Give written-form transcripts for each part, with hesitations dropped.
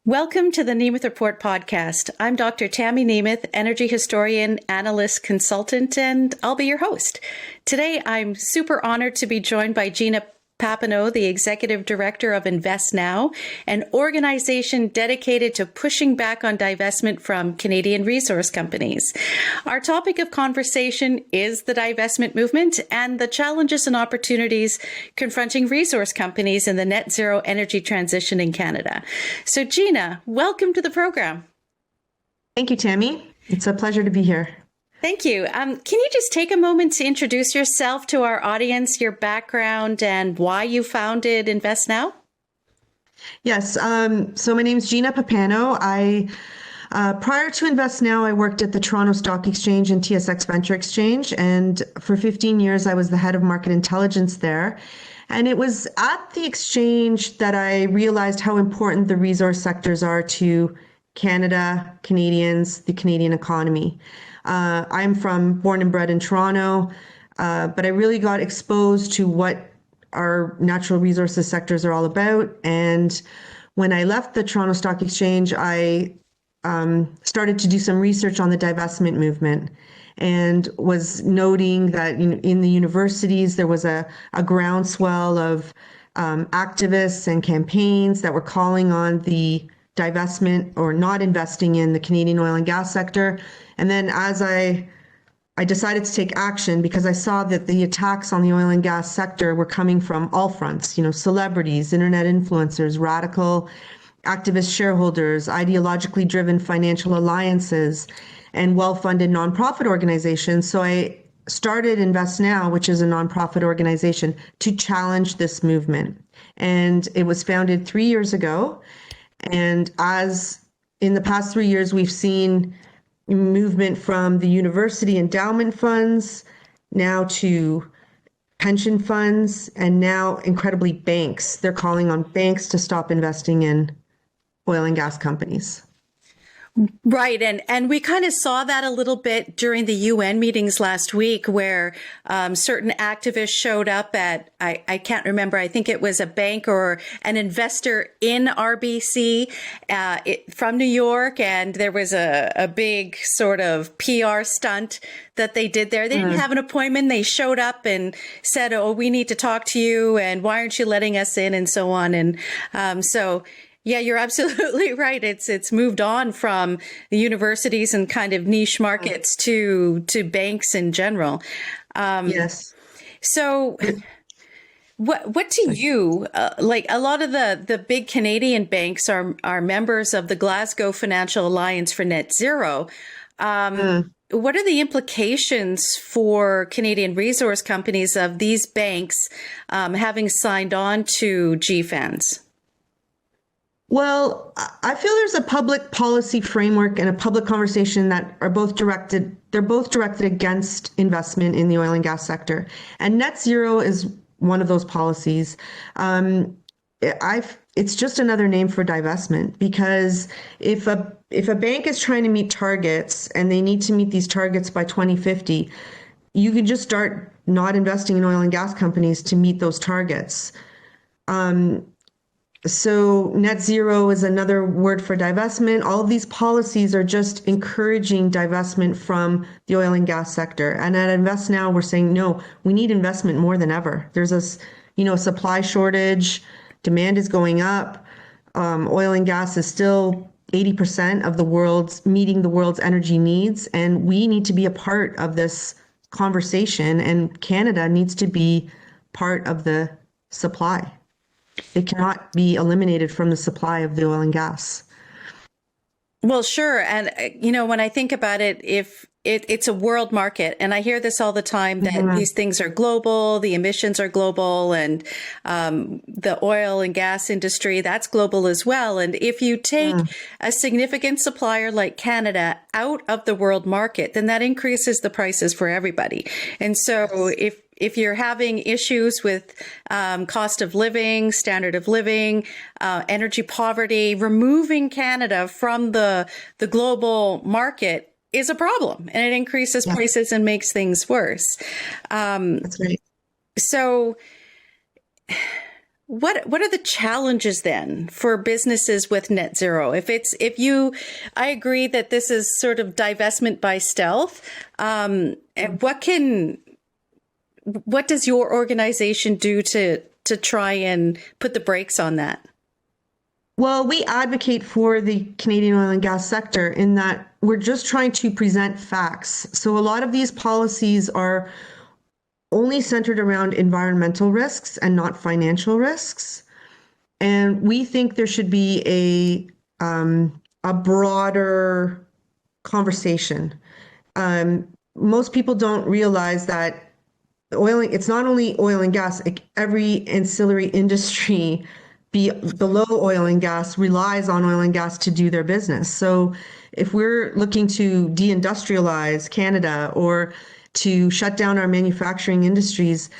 Welcome to the Nemeth Report podcast. I'm Dr. Tammy Nemeth, energy historian, analyst, consultant, and I'll be your host. Today, I'm super honored to be joined by Gina Pappano, the Executive Director of Invest Now, an organization dedicated to pushing back on divestment from Canadian resource companies. Our topic of conversation is the divestment movement and the challenges and opportunities confronting resource companies in the net zero energy transition in Canada. So Gina, welcome to the program. Thank you, Tammy. It's a pleasure to be here. Thank you. Can you just take a moment to introduce yourself to our audience, your background, and why you founded Invest Now? Yes. So my name is Gina Pappano. Prior to Invest Now, I worked at the Toronto Stock Exchange and TSX Venture Exchange. And for 15 years, I was the head of market intelligence there. And it was at the exchange that I realized how important the resource sectors are to Canada, Canadians, the Canadian economy. I'm born and bred in Toronto, but I really got exposed to what our natural resources sectors are all about. And when I left the Toronto Stock Exchange, I started to do some research on the divestment movement and was noting that in the universities, there was a groundswell of activists and campaigns that were calling on the divestment or not investing in the Canadian oil and gas sector. And then as I decided to take action because I saw that the attacks on the oil and gas sector were coming from all fronts, celebrities, internet influencers, radical activist shareholders, ideologically driven financial alliances, and well-funded nonprofit organizations. So I started Invest Now, which is a nonprofit organization, to challenge this movement. And it was founded 3 years ago. And as in the past 3 years, we've seen movement from the university endowment funds now to pension funds and now incredibly banks. They're calling on banks to stop investing in oil and gas companies. Right. And we kind of saw that a little bit during the UN meetings last week where certain activists showed up at, I can't remember, I think it was a bank or an investor in RBC from New York. And there was a big sort of PR stunt that they did there. They didn't have an appointment. They showed up and said, oh, we need to talk to you. And why aren't you letting us in? And so on. And yeah, you're absolutely right. It's moved on from the universities and kind of niche markets to banks in general. Yes. So what do you, like a lot of the big Canadian banks are members of the Glasgow Financial Alliance for Net Zero. What are the implications for Canadian resource companies of these banks having signed on to GFANZ? Well, I feel there's a public policy framework and a public conversation that are both directed against investment in the oil and gas sector. And net zero is one of those policies. It's just another name for divestment, because if a bank is trying to meet targets and they need to meet these targets by 2050, you can just start not investing in oil and gas companies to meet those targets. So net zero is another word for divestment. All of these policies are just encouraging divestment from the oil and gas sector. And at Invest Now, we're saying, no, we need investment more than ever. There's a supply shortage, demand is going up. Oil and gas is still 80% of meeting the world's energy needs. And we need to be a part of this conversation, and Canada needs to be part of the supply. It cannot be eliminated from the supply of the oil and gas. Well, sure. And, when I think about it, if it's a world market, and I hear this all the time, that these things are global, the emissions are global, and the oil and gas industry, that's global as well. And if you take a significant supplier like Canada out of the world market, then that increases the prices for everybody. And so if you're having issues with cost of living, standard of living, energy poverty, removing Canada from the global market is a problem, and it increases prices and makes things worse. That's right. So What are the challenges then for businesses with net zero? I agree that this is sort of divestment by stealth. And what does your organization do to try and put the brakes on that? Well, we advocate for the Canadian oil and gas sector in that we're just trying to present facts. So a lot of these policies are only centered around environmental risks and not financial risks. And we think there should be a broader conversation. Most people don't realize that it's not only oil and gas, like every ancillary industry below oil and gas relies on oil and gas to do their business. So if we're looking to deindustrialize Canada or to shut down our manufacturing industries,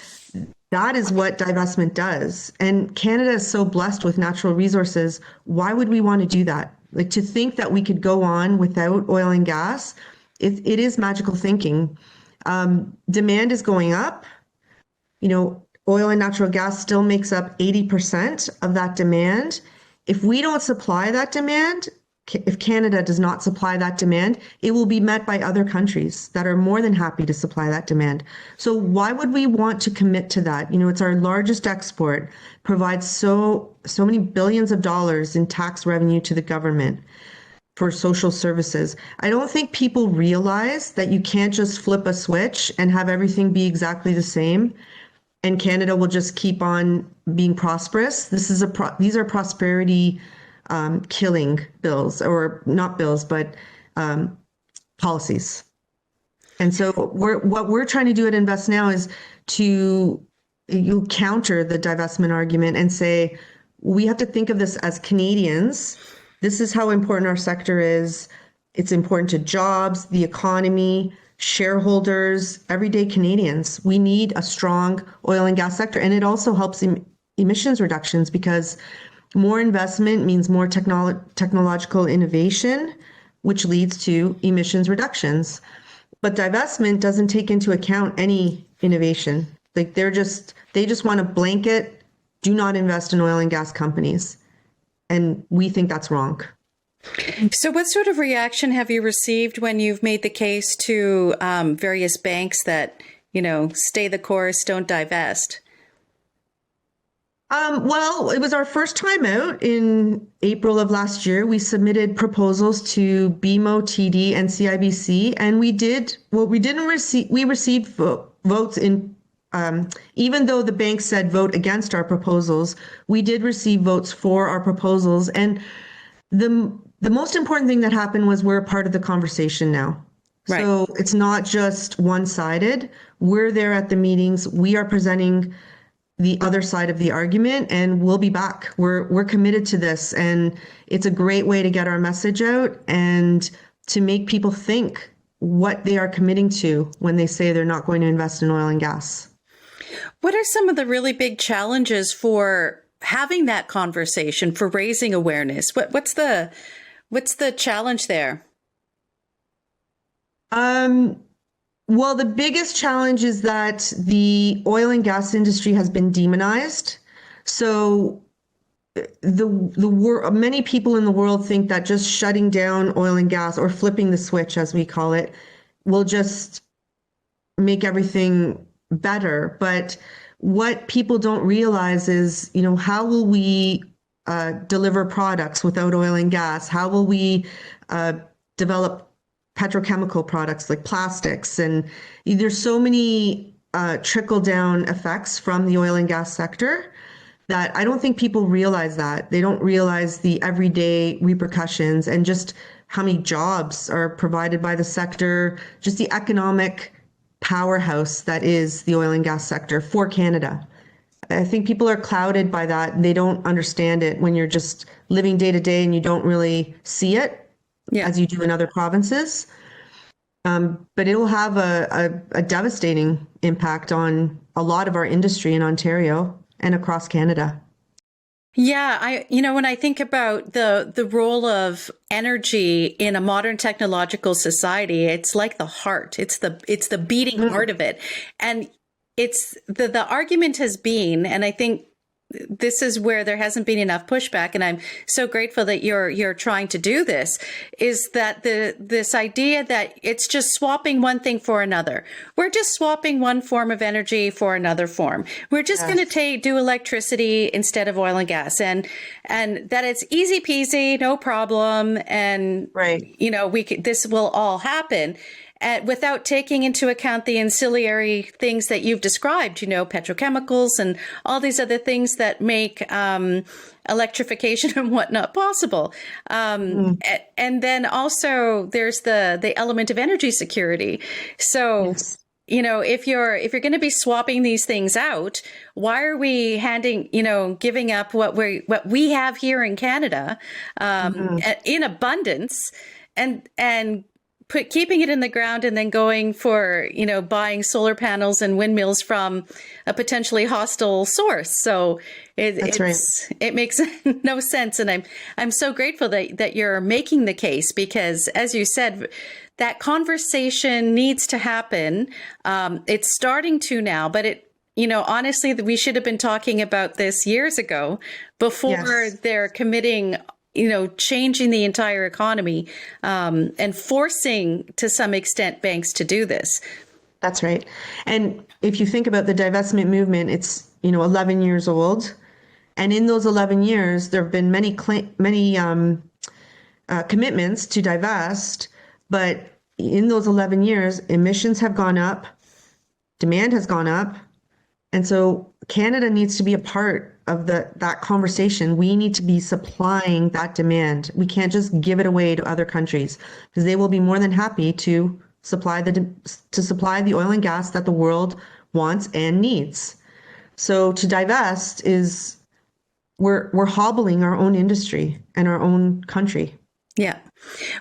that is what divestment does. And Canada is so blessed with natural resources. Why would we want to do that? Like, to think that we could go on without oil and gas, it is magical thinking. Demand is going up. Oil and natural gas still makes up 80% of that demand. If we don't supply that demand, if Canada does not supply that demand, it will be met by other countries that are more than happy to supply that demand. So why would we want to commit to that? It's our largest export, provides so many billions of dollars in tax revenue to the government for social services. I don't think people realize that you can't just flip a switch and have everything be exactly the same, and Canada will just keep on being prosperous. These are prosperity killing bills, or not bills, but policies. And so what we're trying to do at Invest Now is to counter the divestment argument and say, we have to think of this as Canadians. This is how important our sector is. It's important to jobs, the economy, shareholders, everyday Canadians. We need a strong oil and gas sector. And it also helps emissions reductions, because more investment means more technological innovation, which leads to emissions reductions. But divestment doesn't take into account any innovation. Like, they just want to blanket, do not invest in oil and gas companies. And we think that's wrong. So what sort of reaction have you received when you've made the case to various banks that, stay the course, don't divest? Well, it was our first time out in April of last year. We submitted proposals to BMO, TD, and CIBC, and we received votes in, even though the bank said vote against our proposals, we did receive votes for our proposals. And the most important thing that happened was we're a part of the conversation now. Right. So it's not just one-sided. We're there at the meetings. We are presenting the other side of the argument, and we'll be back. We're committed to this, and it's a great way to get our message out and to make people think what they are committing to when they say they're not going to invest in oil and gas. What are some of the really big challenges for having that conversation, for raising awareness? What's the challenge there? Well, the biggest challenge is that the oil and gas industry has been demonized. So many people in the world think that just shutting down oil and gas, or flipping the switch, as we call it, will just make everything better. But what people don't realize is, how will we deliver products without oil and gas? How will we develop petrochemical products like plastics? And there's so many trickle down effects from the oil and gas sector that I don't think people realize that. They don't realize the everyday repercussions and just how many jobs are provided by the sector, just the economic powerhouse that is the oil and gas sector for Canada. I think people are clouded by that, and they don't understand it when you're just living day to day and you don't really see it as you do in other provinces. But it will have a devastating impact on a lot of our industry in Ontario and across Canada. Yeah, when I think about the role of energy in a modern technological society, it's like the heart. It's the beating heart of it. And it's the argument has been, and I think this is where there hasn't been enough pushback, and I'm so grateful that you're trying to do this, is that this idea that it's just swapping one thing for another. We're just swapping one form of energy for another form. We're just going to do electricity instead of oil and gas, and that it's easy peasy, no problem, and this will all happen. Without taking into account the ancillary things that you've described, petrochemicals and all these other things that make electrification and whatnot possible. And then also there's the element of energy security. So, if you're going to be swapping these things out, why are we giving up what we have here in Canada in abundance and keeping it in the ground and then going for, buying solar panels and windmills from a potentially hostile source. So it makes no sense. And I'm so grateful that you're making the case, because as you said, that conversation needs to happen. It's starting to now, but honestly, we should have been talking about this years ago before they're committing changing the entire economy and forcing, to some extent, banks to do this. That's right. And if you think about the divestment movement, it's 11 years old, and in those 11 years, there have been many commitments to divest. But in those 11 years, emissions have gone up, demand has gone up, and so Canada needs to be a part of that conversation. We need to be supplying that demand. We can't just give it away to other countries, because they will be more than happy to supply the oil and gas that the world wants and needs. So to divest is we're hobbling our own industry and our own country. Yeah.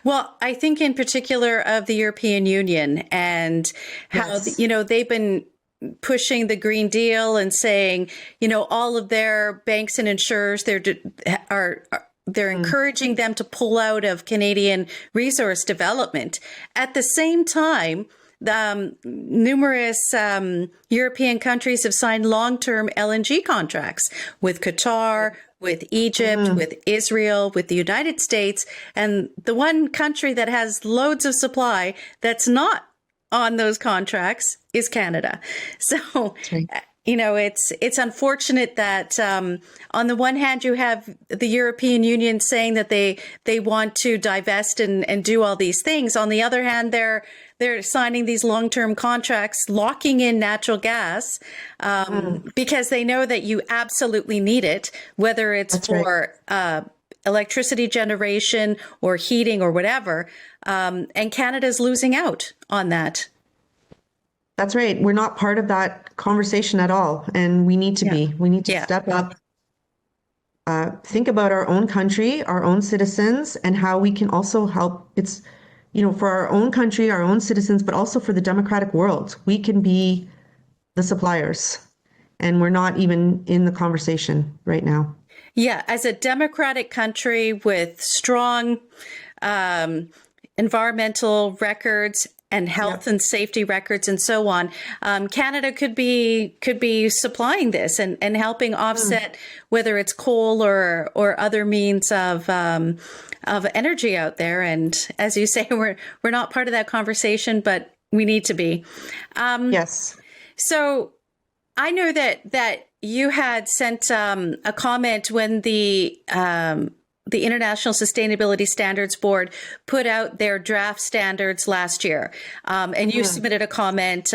Well, I think in particular of the European Union and how they've been pushing the Green Deal and saying, all of their banks and insurers, they're encouraging them to pull out of Canadian resource development. At the same time, numerous European countries have signed long-term LNG contracts with Qatar, with Egypt, with Israel, with the United States. And the one country that has loads of supply that's not on those contracts is Canada. So, it's unfortunate that on the one hand, you have the European Union saying that they want to divest and do all these things. On the other hand, they're signing these long-term contracts, locking in natural gas because they know that you absolutely need it, whether it's for electricity generation or heating or whatever. And Canada's losing out on that. That's right. We're not part of that conversation at all. And we need to be. We need to step up, think about our own country, our own citizens, and how we can also help. It's, for our own country, our own citizens, but also for the democratic world. We can be the suppliers, and we're not even in the conversation right now. Yeah. As a democratic country with strong environmental records and health and safety records and so on, Canada could be supplying this and helping offset whether it's coal or other means of energy out there. And as you say, we're not part of that conversation, but we need to be. Yes. So I know that you had sent a comment when the International Sustainability Standards Board put out their draft standards last year. And you submitted a comment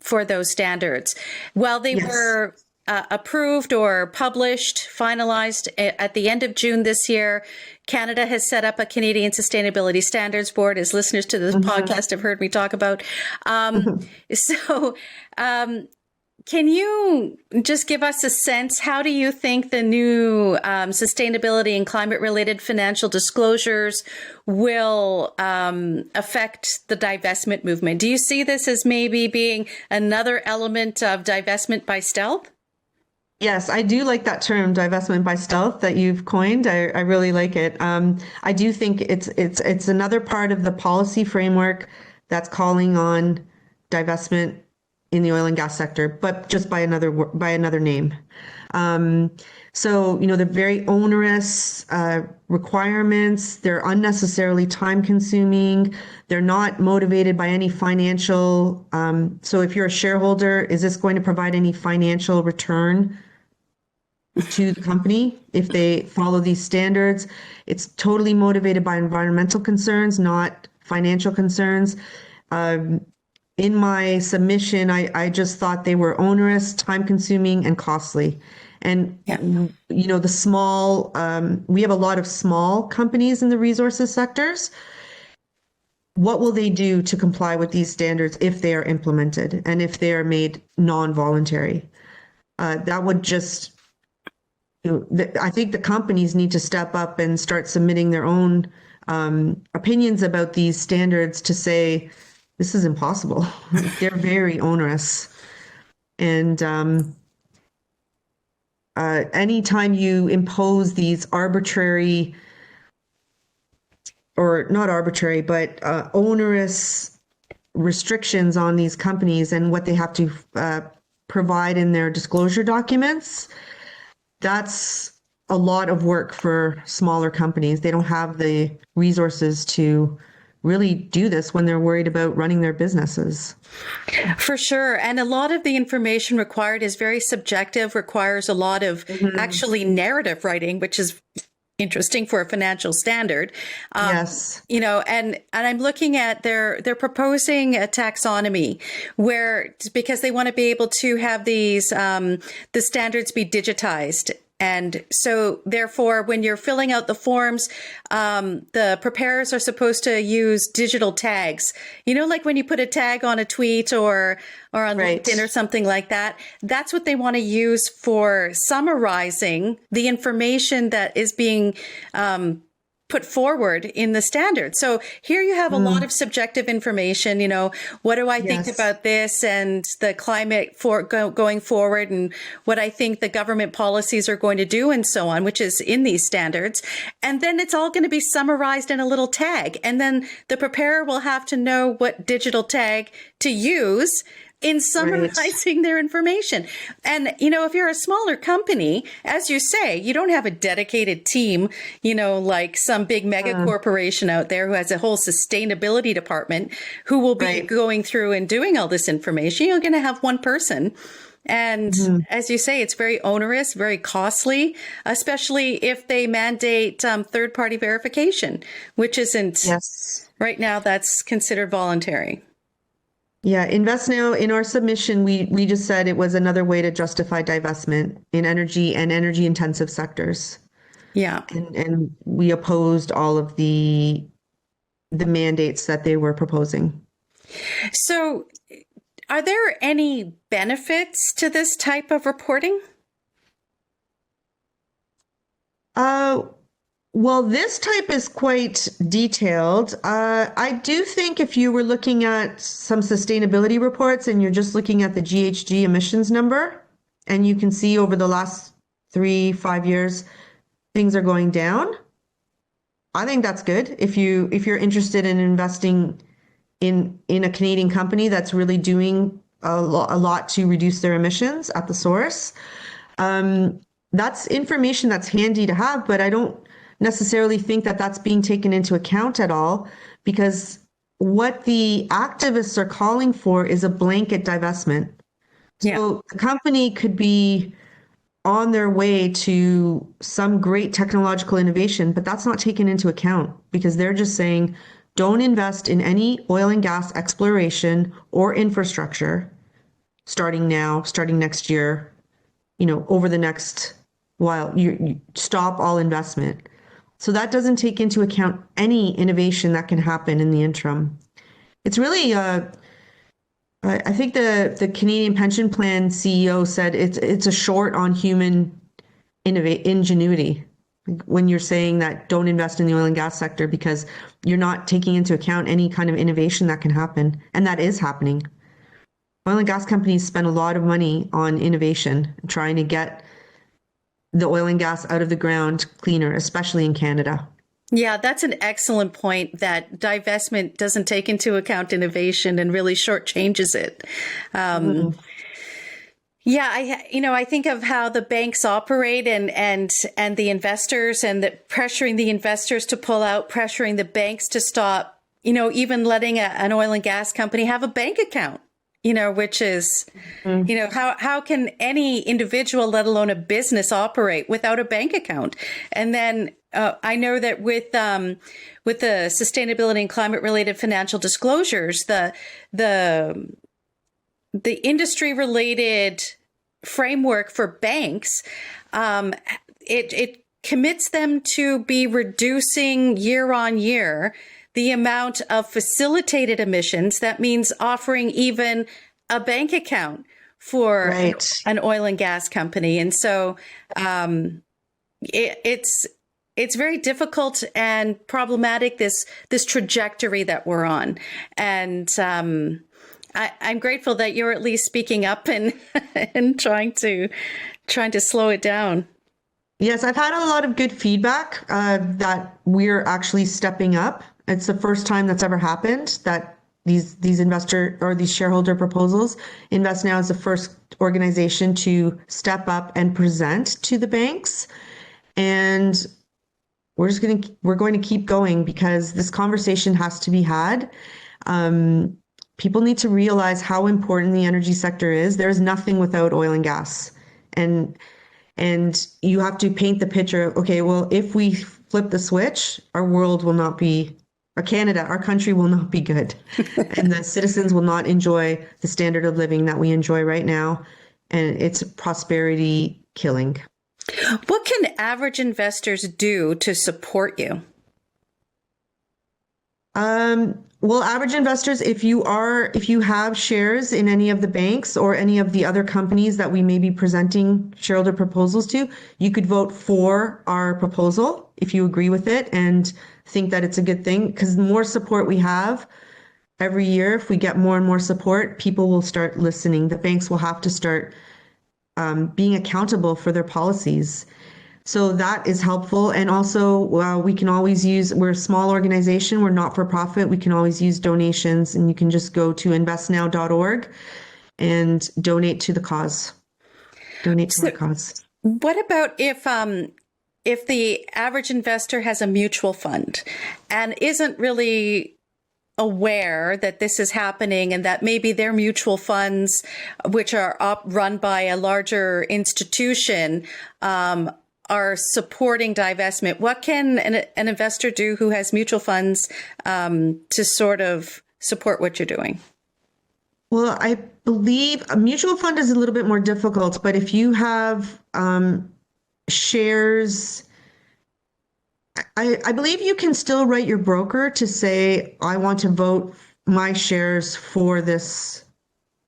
for those standards. Well, they were approved or published, finalized at the end of June this year. Canada has set up a Canadian Sustainability Standards Board, as listeners to this podcast have heard me talk about. Can you just give us a sense, how do you think the new sustainability and climate-related financial disclosures will affect the divestment movement? Do you see this as maybe being another element of divestment by stealth? Yes, I do like that term, divestment by stealth, that you've coined. I really like it. I do think it's another part of the policy framework that's calling on divestment in the oil and gas sector, but just by another name. So, they're very onerous requirements. They're unnecessarily time consuming. They're not motivated by any financial. So if you're a shareholder, is this going to provide any financial return to the company if they follow these standards? It's totally motivated by environmental concerns, not financial concerns. In my submission, I just thought they were onerous, time consuming, and costly. And, the small, we have a lot of small companies in the resources sectors. What will they do to comply with these standards if they are implemented and if they are made non-voluntary? That would just, I think the companies need to step up and start submitting their own opinions about these standards to say, this is impossible. They're very onerous. And anytime you impose these arbitrary, or not arbitrary, but onerous restrictions on these companies and what they have to provide in their disclosure documents, that's a lot of work for smaller companies. They don't have the resources to really do this when they're worried about running their businesses. For sure. And a lot of the information required is very subjective, requires a lot of actually narrative writing, which is interesting for a financial standard. Yes. And I'm looking at they're proposing a taxonomy where, because they want to be able to have these, the standards be digitized. And so therefore, when you're filling out the forms, the preparers are supposed to use digital tags, like when you put a tag on a tweet or on LinkedIn or something like that. That's what they want to use for summarizing the information that is being put forward in the standard. So here you have a lot of subjective information. What do I think about this and the climate for going forward, and what I think the government policies are going to do, and so on, which is in these standards. And then it's all going to be summarized in a little tag. And then the preparer will have to know what digital tag to use in summarizing their information. And, if you're a smaller company, as you say, you don't have a dedicated team, like some big mega corporation out there who has a whole sustainability department who will be going through and doing all this information. You're going to have one person. And as you say, it's very onerous, very costly, especially if they mandate third-party verification, which isn't right now. That's considered voluntary. Yeah, InvestNow, in our submission, we just said it was another way to justify divestment in energy and energy intensive sectors. Yeah. And we opposed all of the mandates that they were proposing. So are there any benefits to this type of reporting? Well, this type is quite detailed. I do think if you were looking at some sustainability reports and you're just looking at the GHG emissions number, and you can see over the last 3-5 years, things are going down. I think that's good. If you're interested in investing in a Canadian company that's really doing a lot to reduce their emissions at the source, that's information that's handy to have, but I don't necessarily think that that's being taken into account at all, because what the activists are calling for is a blanket divestment. So the company could be on their way to some great technological innovation, but that's not taken into account because they're just saying, don't invest in any oil and gas exploration or infrastructure starting now, starting next year, over the next while. You stop all investment. So that doesn't take into account any innovation that can happen in the interim. It's really, I think the Canadian Pension Plan CEO said it's a short on human ingenuity when you're saying that don't invest in the oil and gas sector because you're not taking into account any kind of innovation that can happen. And that is happening. Oil and gas companies spend a lot of money on innovation, trying to get the oil and gas out of the ground cleaner, especially in Canada. Yeah, that's an excellent point, that divestment doesn't take into account innovation and really shortchanges it. Yeah, I think of how the banks operate and the investors and pressuring the investors to pull out, pressuring the banks to stop, even letting an oil and gas company have a bank account, which is, how can any individual, let alone a business, operate without a bank account? And then I know that with the sustainability and climate related financial disclosures, the industry related framework for banks, it commits them to be reducing year on year the amount of facilitated emissions. That means offering even a bank account for an oil and gas company. And so it's very difficult and problematic, this trajectory that we're on. And I'm grateful that you're at least speaking up and and trying to slow it down. Yes, I've had a lot of good feedback that we're actually stepping up. It's the first time that's ever happened that these investor or these shareholder proposals. Invest Now is the first organization to step up and present to the banks, and we're going to keep going because this conversation has to be had. People need to realize how important the energy sector is. There's nothing without oil and gas. And you have to paint the picture of, okay, well, if we flip the switch, our world will not be, or Canada, our country will not be good. And the citizens will not enjoy the standard of living that we enjoy right now. And it's prosperity killing. What can average investors do to support you? Well, average investors, if you have shares in any of the banks or any of the other companies that we may be presenting shareholder proposals to, you could vote for our proposal if you agree with it and think that it's a good thing. Because the more support we have every year, if we get more and more support, people will start listening. The banks will have to start being accountable for their policies. So that is helpful. And also, we can always we're a small organization, we're not for profit. We can always use donations, and you can just go to investnow.org and donate to the cause. Donate to the cause. What about if the average investor has a mutual fund and isn't really aware that this is happening and that maybe their mutual funds, which are run by a larger institution, are supporting divestment? What can an investor do who has mutual funds to sort of support what you're doing? Well, I believe a mutual fund is a little bit more difficult, but if you have shares, I believe you can still write your broker to say, I want to vote my shares for this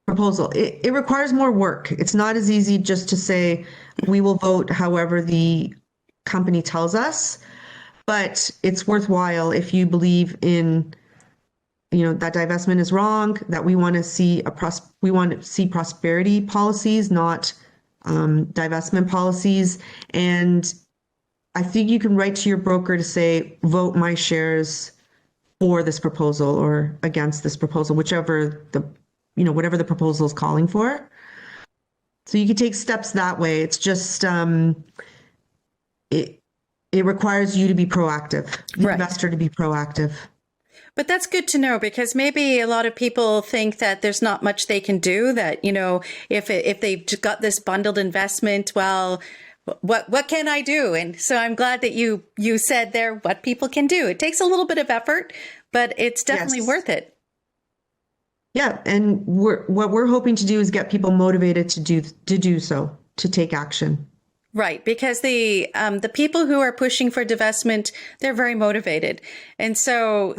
proposal. It requires more work. It's not as easy just to say, we will vote however the company tells us, but it's worthwhile if you believe in, that divestment is wrong, that we want to see prosperity policies, not divestment policies. And I think you can write to your broker to say, vote my shares for this proposal or against this proposal, whatever the proposal is calling for. So you can take steps that way. It's just, it requires you to be proactive, the investor to be proactive. But that's good to know, because maybe a lot of people think that there's not much they can do, that, if they've got this bundled investment, well, what can I do? And so I'm glad that you said there what people can do. It takes a little bit of effort, but it's definitely worth it. Yeah, and what we're hoping to do is get people motivated to do so, to take action. Right, because the people who are pushing for divestment, they're very motivated, and so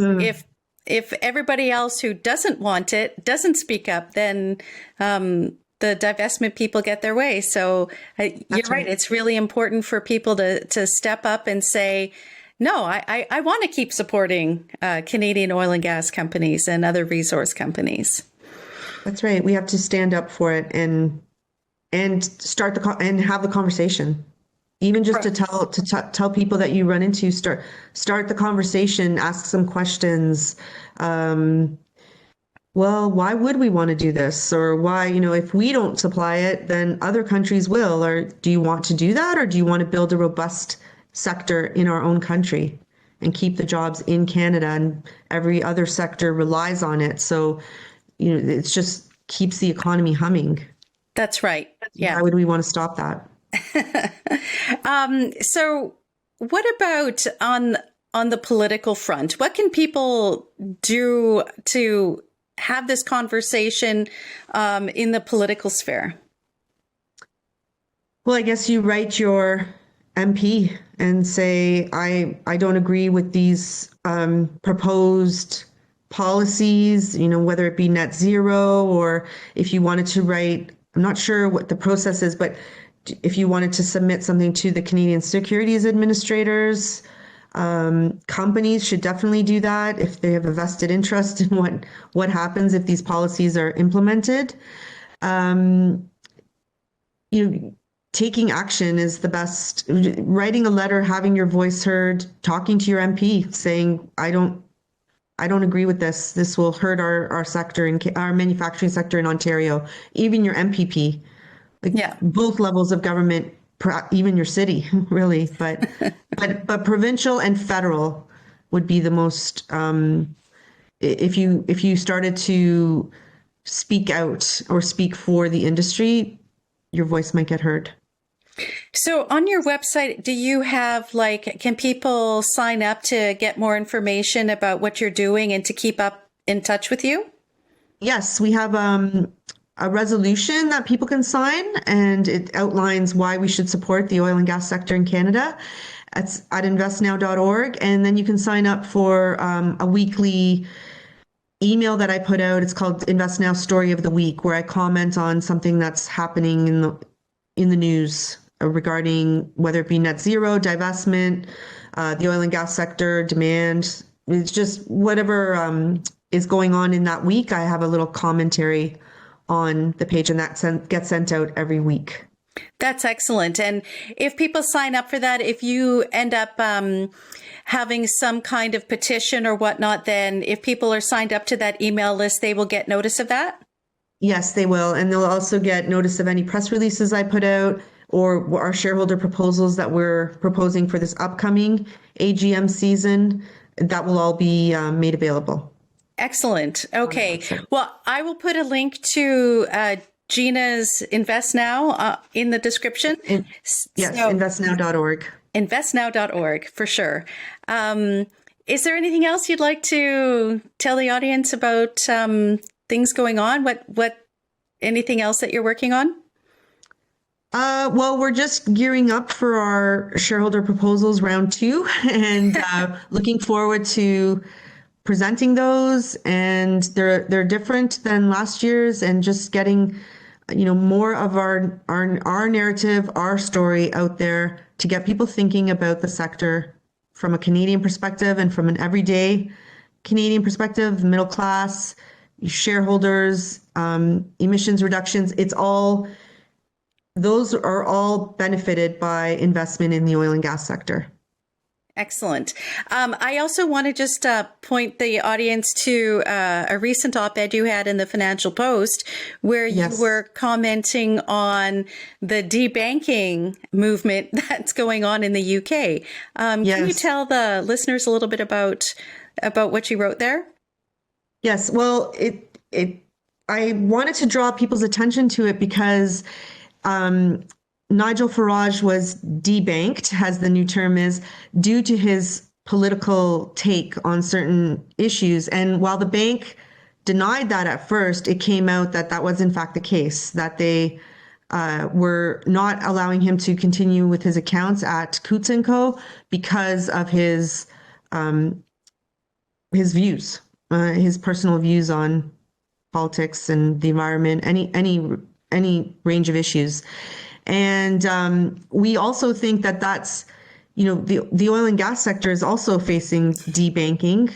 if everybody else who doesn't want it doesn't speak up, then the divestment people get their way. So you're right. It's really important for people to step up and say, no, I want to keep supporting Canadian oil and gas companies and other resource companies. That's right. We have to stand up for it and start and have the conversation. Even just to tell people that you run into, start the conversation, ask some questions. well, why would we want to do this? Or why, if we don't supply it, then other countries will. Or do you want to do that? Or do you want to build a robust sector in our own country and keep the jobs in Canada, and every other sector relies on it? So, it just keeps the economy humming. That's right. Yeah. Why would we want to stop that? So what about on the political front? What can people do to have this conversation in the political sphere? Well, I guess you write your MP and say, I don't agree with these proposed policies, whether it be net zero, or if you wanted to write, I'm not sure what the process is, but if you wanted to submit something to the Canadian Securities Administrators, companies should definitely do that if they have a vested interest in what happens if these policies are implemented. Taking action is the best. Writing a letter, having your voice heard, talking to your MP, saying, I don't agree with this. This will hurt our sector, in our manufacturing sector in Ontario. Even your MPP, both levels of government, even your city, really. But but provincial and federal would be the most. If you started to speak out or speak for the industry, your voice might get heard. So on your website, do you have can people sign up to get more information about what you're doing and to keep up in touch with you? Yes, we have a resolution that people can sign, and it outlines why we should support the oil and gas sector in Canada. It's at investnow.org. And then you can sign up for a weekly email that I put out. It's called Invest Now Story of the Week, where I comment on something that's happening in the news regarding whether it be net zero, divestment, the oil and gas sector, demand. It's just whatever is going on in that week. I have a little commentary on the page, and that gets sent out every week. That's excellent. And if people sign up for that, if you end up having some kind of petition or whatnot, then if people are signed up to that email list, they will get notice of that? Yes, they will. And they'll also get notice of any press releases I put out, or our shareholder proposals that we're proposing for this upcoming AGM season. That will all be made available. Excellent. Okay. Well, I will put a link to Gina's Invest Now in the description. Yes, investnow.org. Investnow.org, for sure. Is there anything else you'd like to tell the audience about things going on? Anything else that you're working on? Well, we're just gearing up for our shareholder proposals round 2, and looking forward to presenting those. And they're different than last year's, and just getting more of our narrative, our story out there to get people thinking about the sector from a Canadian perspective and from an everyday Canadian perspective, middle class, shareholders, emissions reductions. Those are all benefited by investment in the oil and gas sector. Excellent. I also want to just point the audience to a recent op-ed you had in the Financial Post, where you were commenting on the debanking movement that's going on in the UK. Can you tell the listeners a little bit about what you wrote there? Yes. Well, I wanted to draw people's attention to it because Nigel Farage was debanked, as the new term is, due to his political take on certain issues. And while the bank denied that at first, it came out that that was in fact the case, that they were not allowing him to continue with his accounts at Coutts & Co. because of his views, his personal views on politics and the environment, any range of issues. And we also think that that's, the oil and gas sector is also facing debanking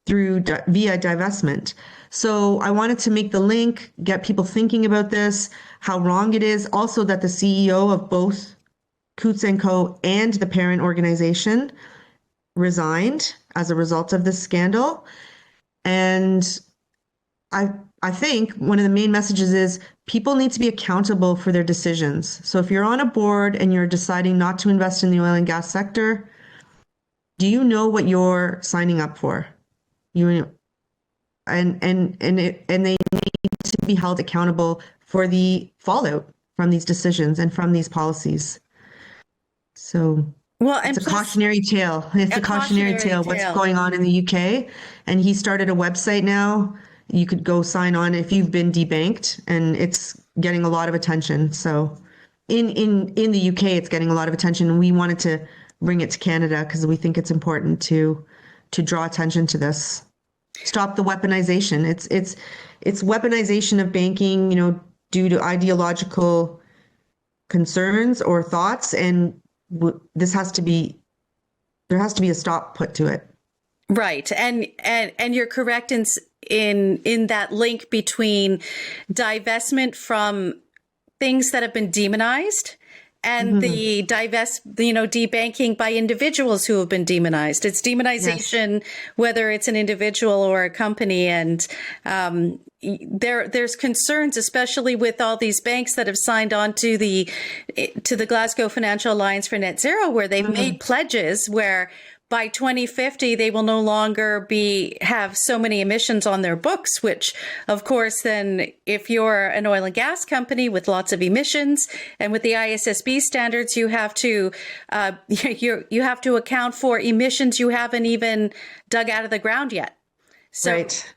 via divestment. So I wanted to make the link, get people thinking about this, how wrong it is. Also that the CEO of both Coutts & Co. and the parent organization resigned as a result of this scandal. And I think one of the main messages is people need to be accountable for their decisions. So if you're on a board and you're deciding not to invest in the oil and gas sector, do you know what you're signing up for? You and they need to be held accountable for the fallout from these decisions and from these policies. So Well, and it's a plus, cautionary tale. It's a cautionary tale what's going on in the UK. And he started a website now. You could go sign on if you've been debanked, and it's getting a lot of attention. So in the UK, it's getting a lot of attention, and we wanted to bring it to Canada because we think it's important to draw attention to this. Stop the weaponization. It's weaponization of banking, due to ideological concerns or thoughts, and there has to be a stop put to it. Right. And you're correct in that link between divestment from things that have been demonized and the debanking by individuals who have been demonized. It's demonization, whether it's an individual or a company. And there's concerns, especially with all these banks that have signed on to the Glasgow Financial Alliance for Net Zero, where they've made pledges where by 2050, they will no longer have so many emissions on their books, which, of course, then if you're an oil and gas company with lots of emissions and with the ISSB standards, you have to you have to account for emissions you haven't even dug out of the ground yet. So, right.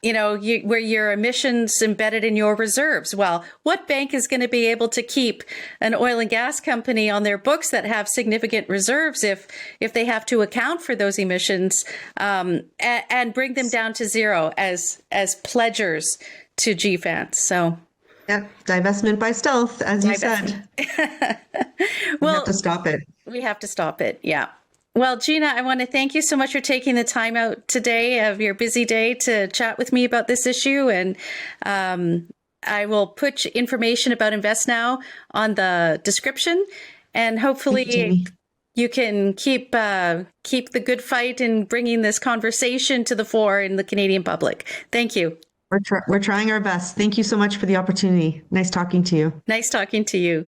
Where your emissions embedded in your reserves. Well, what bank is going to be able to keep an oil and gas company on their books that have significant reserves if they have to account for those emissions and bring them down to zero as pledgers to GFANs? So, yeah, divestment by stealth, as you said. We have to stop it. We have to stop it. Yeah. Well, Gina, I want to thank you so much for taking the time out today of your busy day to chat with me about this issue. And I will put information about InvestNow on the description, and hopefully you can keep the good fight in bringing this conversation to the fore in the Canadian public. Thank you. We're trying our best. Thank you so much for the opportunity. Nice talking to you. Nice talking to you.